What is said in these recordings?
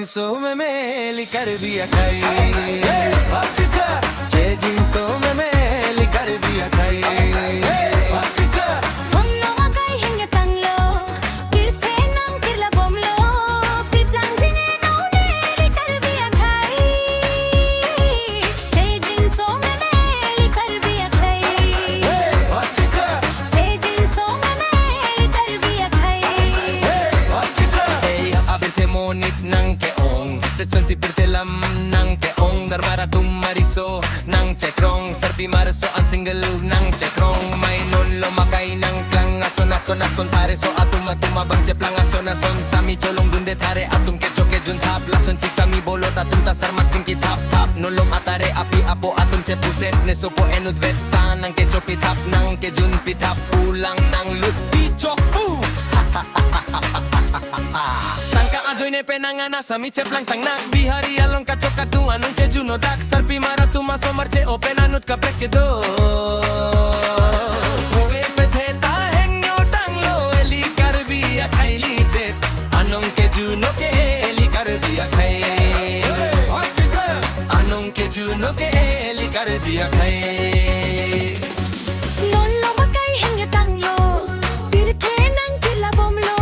जींसों में मेली कर दिया खाई जे जींसों में मेली कर दिया खाई nang keong Seson si pertelam nang keong Sarmara tumariso nang cekrong Sarpi maraso ang single nang cekrong May non lomakay nang klang Ason tare so atum tumabang ceplang ason Sami cholong dunde tare atum kecho kejun tap Lason si sami bolot atum tasar marching ki tap Non lom atare api apo atum cepuset Nesopo enut veta nang kecho pitap Nang kejun pitap ulang nang lut pichok Tangka ajoy ne penangana sami ceplang tangnak Bihari along kacok katung anong cejuno dak Sarpi maratu maso marche o penanut kaprek kedo Uwe peteta hengyo tanglo eli karbiya kaili cep Anong kejuno ke eli karbiya kai Anong kejuno ke eli karbiya kai Lolo makai hengyo tanglo Birte nang kila bomlo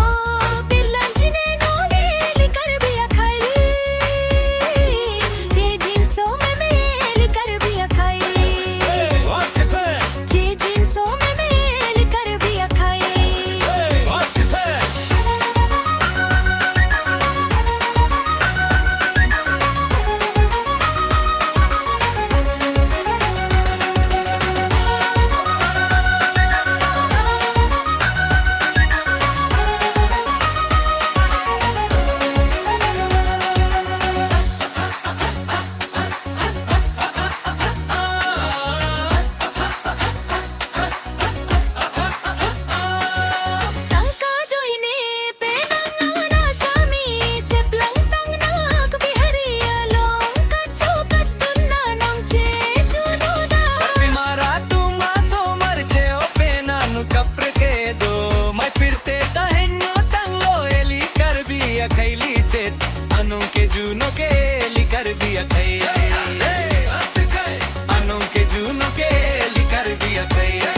Anong kejuno ke eli karbiya kai Anong kejuno ke eli karbiya kai